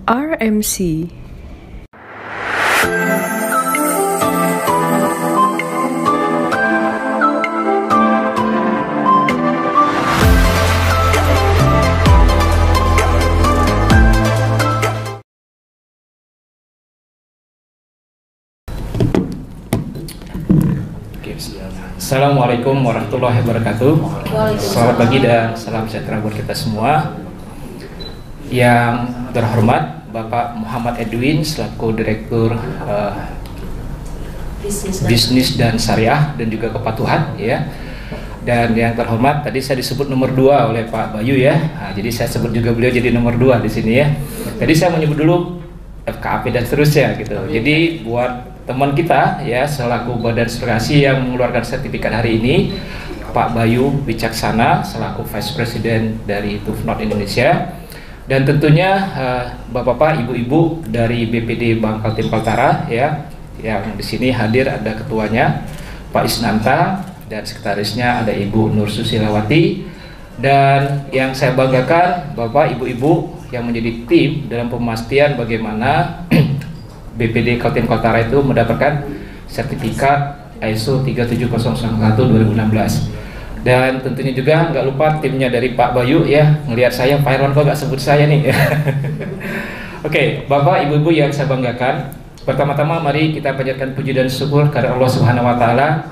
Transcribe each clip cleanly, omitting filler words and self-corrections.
RMC. Assalamualaikum warahmatullahi wabarakatuh. Selamat pagi dan salam sejahtera buat kita semua. Yang terhormat Bapak Muhammad Edwin selaku Direktur Bisnis dan Syariah dan juga Kepatuhan ya. Dan yang terhormat tadi saya disebut nomor 2 oleh Pak Bayu ya. Nah, jadi saya sebut juga beliau jadi nomor 2 di sini ya. Tadi saya menyebut dulu FKAP dan seterusnya gitu. Jadi buat teman kita ya selaku Badan Sertifikasi yang mengeluarkan sertifikat hari ini, Pak Bayu Wicaksana selaku Vice President dari Tufnot Indonesia, dan tentunya Bapak-bapak, Ibu-ibu dari BPD Bangkal Tim Kaltara ya, yang di sini hadir ada ketuanya Pak Isnanta dan sekretarisnya ada Ibu Nur Susilawati, dan yang saya banggakan Bapak Ibu-ibu yang menjadi tim dalam pemastian bagaimana BPD Kaltim Kaltara itu mendapatkan sertifikat ISO 37001 2016. Dan tentunya juga nggak lupa timnya dari Pak Bayu ya, ngelihat saya Pak Irwan kok nggak sebut saya nih. Oke, Bapak Ibu-ibu yang saya banggakan, pertama-tama mari kita panjatkan puji dan syukur kepada Allah Subhanahu wa taala,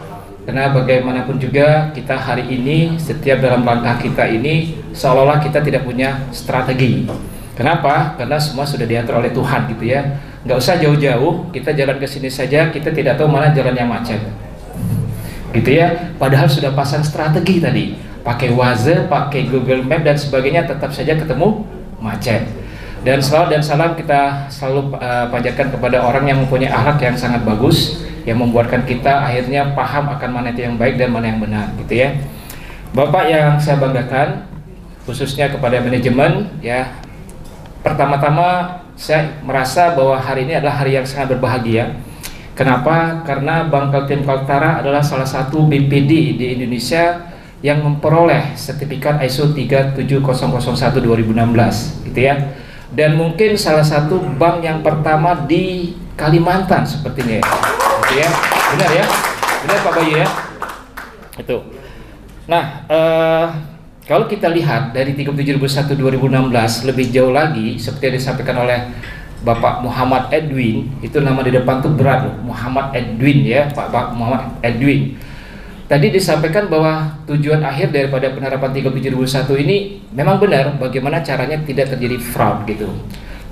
karena bagaimanapun juga kita hari ini setiap dalam langkah kita ini seolah-olah kita tidak punya strategi. Kenapa? Karena semua sudah diatur oleh Tuhan gitu ya. Nggak usah jauh-jauh, kita jalan ke sini saja, kita tidak tahu mana jalan yang macet gitu ya, padahal sudah pasang strategi tadi, pakai Waze, pakai Google Map dan sebagainya, tetap saja ketemu macet. Dan salawat dan salam kita selalu panjatkan kepada orang yang mempunyai akhlak yang sangat bagus, yang membuatkan kita akhirnya paham akan mana itu yang baik dan mana yang benar gitu ya. Bapak yang saya banggakan, khususnya kepada manajemen ya, pertama-tama saya merasa bahwa hari ini adalah hari yang sangat berbahagia. Kenapa? Karena Bangkal Tim Kaltara adalah salah satu BPD di Indonesia yang memperoleh sertifikat ISO 37001 2016 gitu ya. Dan mungkin salah satu bank yang pertama di Kalimantan sepertinya ya. Gitu ya. Benar ya? Benar Pak Bayu ya? Itu. Nah, kalau kita lihat dari 37001 2016 lebih jauh lagi, seperti yang disampaikan oleh Bapak Muhammad Edwin, itu nama di depan tuh berat loh, Muhammad Edwin ya, Pak Muhammad Edwin. Tadi disampaikan bahwa tujuan akhir daripada penerapan 37001 ini memang benar, bagaimana caranya tidak terjadi fraud gitu.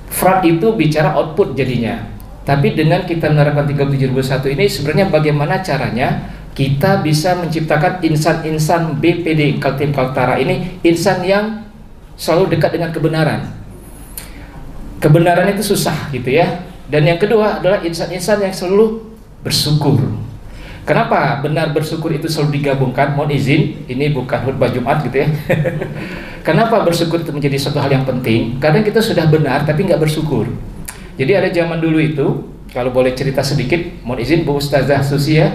Fraud itu bicara output jadinya. Tapi dengan kita menerapkan 37001 ini sebenarnya bagaimana caranya kita bisa menciptakan insan-insan BPD Kaltim Kaltara ini, insan yang selalu dekat dengan kebenaran. Kebenaran itu susah gitu ya. Dan yang kedua adalah insan-insan yang selalu bersyukur. Kenapa benar bersyukur itu selalu digabungkan? Mohon izin, ini bukan khutbah Jumat gitu ya. Kenapa bersyukur itu menjadi suatu hal yang penting? Kadang kita sudah benar tapi nggak bersyukur. Jadi ada zaman dulu itu, kalau boleh cerita sedikit, mohon izin Bu Ustazah Susi ya.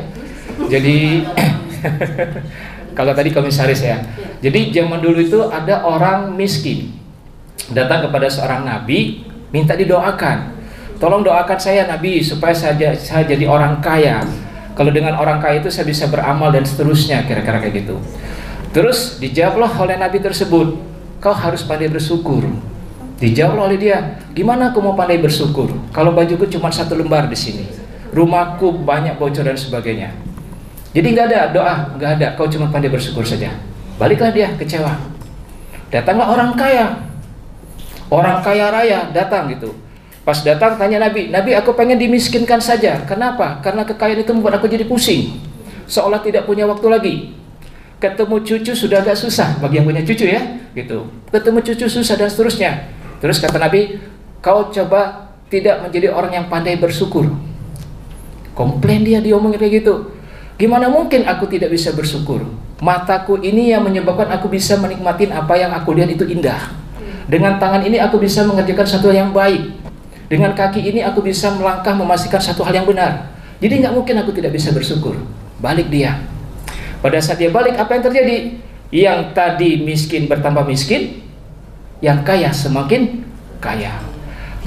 Jadi kalau tadi komisaris ya. Jadi zaman dulu itu ada orang miskin datang kepada seorang nabi, minta didoakan. Tolong doakan saya Nabi supaya saya jadi orang kaya. Kalau dengan orang kaya itu saya bisa beramal dan seterusnya, kira-kira kayak gitu. Terus dijawablah oleh nabi tersebut, kau harus pandai bersyukur. Dijawab oleh dia, gimana aku mau pandai bersyukur kalau bajuku cuma 1 lembar di sini, rumahku banyak bocor dan sebagainya. Jadi nggak ada doa, nggak ada, kau cuma pandai bersyukur saja. Baliklah dia kecewa. Datanglah orang kaya raya datang gitu. Pas datang tanya Nabi, Nabi aku pengen dimiskinkan saja. Kenapa? Karena kekayaan itu membuat aku jadi pusing, seolah tidak punya waktu lagi. Ketemu cucu sudah agak susah bagi yang punya cucu ya, gitu. Ketemu cucu susah dan seterusnya. Terus kata Nabi, kau coba tidak menjadi orang yang pandai bersyukur. Komplain dia diomongin kayak gitu. Gimana mungkin aku tidak bisa bersyukur? Mataku ini yang menyebabkan aku bisa menikmati apa yang aku lihat itu indah. Dengan tangan ini aku bisa mengerjakan satu hal yang baik. Dengan kaki ini aku bisa melangkah memastikan satu hal yang benar. Jadi nggak mungkin aku tidak bisa bersyukur. Balik dia. Pada saat dia balik, apa yang terjadi? Yang tadi miskin bertambah miskin, yang kaya semakin kaya.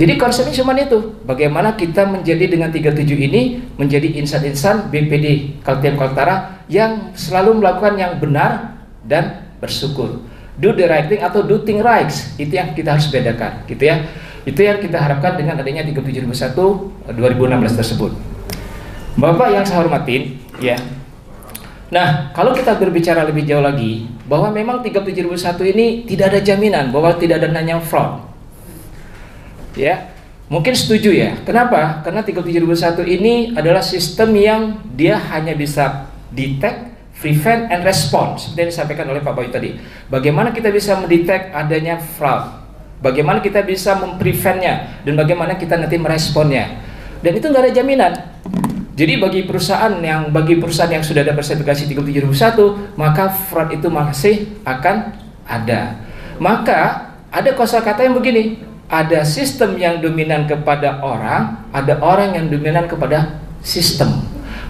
Jadi konsepnya cuma itu, bagaimana kita menjadi dengan 37 ini menjadi insan-insan BPD Kaltim Kaltara yang selalu melakukan yang benar dan bersyukur. Do the right thing atau do thing right, itu yang kita harus bedakan, gitu ya. Itu yang kita harapkan dengan adanya 37.1 2016 tersebut. Bapak yang saya hormatin, ya. Nah, kalau kita berbicara lebih jauh lagi, bahwa memang 37.1 ini tidak ada jaminan bahwa tidak ada namanya fraud. Ya, mungkin setuju ya. Kenapa? Karena 37.1 ini adalah sistem yang dia hanya bisa detect, prevent, and respond. Seperti yang disampaikan oleh Pak Bayu tadi. Bagaimana kita bisa mendetek adanya fraud? Bagaimana kita bisa mempreventnya? Dan bagaimana kita nanti meresponnya? Dan itu nggak ada jaminan. Jadi bagi perusahaan yang sudah ada sertifikasi 37.1, maka fraud itu masih akan ada. Maka ada kosakata yang begini. Ada sistem yang dominan kepada orang, ada orang yang dominan kepada sistem.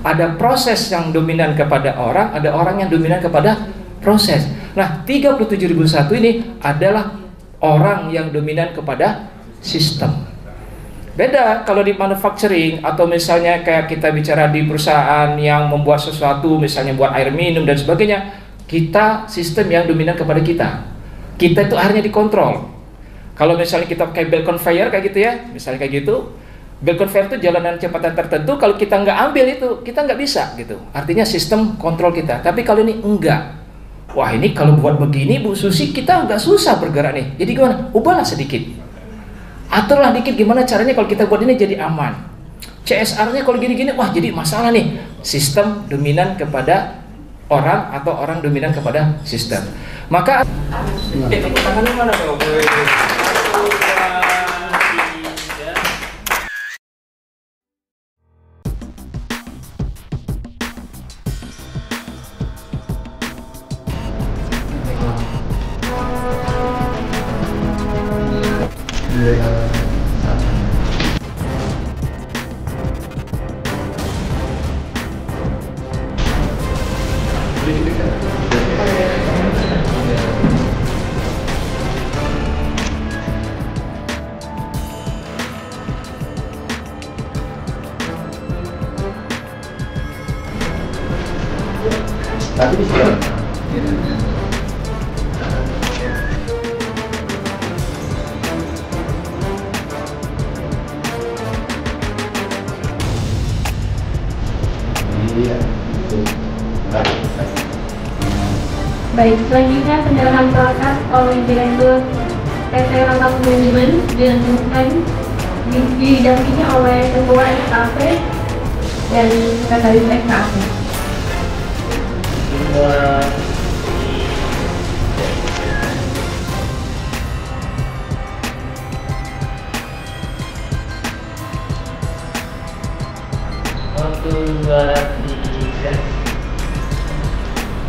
Ada proses yang dominan kepada orang, ada orang yang dominan kepada proses. Nah, 37.1 ini adalah orang yang dominan kepada sistem. Beda kalau di manufacturing atau misalnya kayak kita bicara di perusahaan yang membuat sesuatu, misalnya buat air minum dan sebagainya, kita sistem yang dominan kepada kita. Kita itu akhirnya dikontrol. Kalau misalnya kita pakai belt conveyor kayak gitu ya, misalnya kayak gitu, belt conveyor itu jalanan kecepatan tertentu, kalau kita nggak ambil itu, kita nggak bisa gitu. Artinya sistem kontrol kita. Tapi kalau ini enggak. Wah, ini kalau buat begini Bu Susi, kita nggak susah bergerak nih. Jadi gimana? Ubahlah sedikit. Aturlah dikit gimana caranya kalau kita buat ini jadi aman. CSR-nya kalau gini-gini, wah jadi masalah nih. Sistem dominan kepada orang atau orang dominan kepada sistem. Maka tangannya mana dong? Tadi di sini. Iya. Baik, selanjutnya penyerahan perangkat oleh Direktur PT Rangkap Manajemen dengan didampingi oleh Ketua SKP dan Sekretaris SKP. Satu, dua, tiga.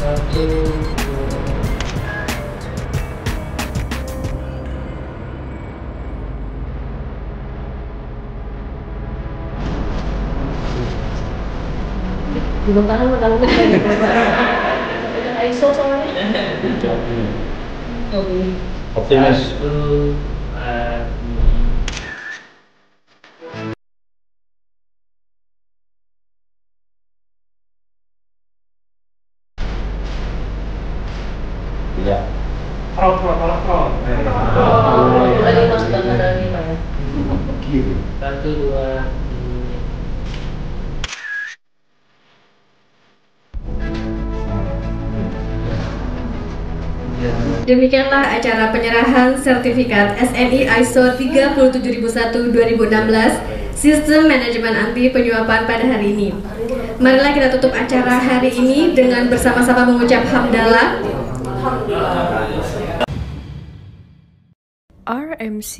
Satu, dua. Belum tahu ISO soalnya. Optimis. Satu, Iya. Lagi masuk dari mana? satu, dua, tiga. Demikianlah acara penyerahan sertifikat SNI ISO 37001 2016 Sistem Manajemen Anti Penyuapan pada hari ini. Marilah kita tutup acara hari ini dengan bersama-sama mengucap hamdalah. RMC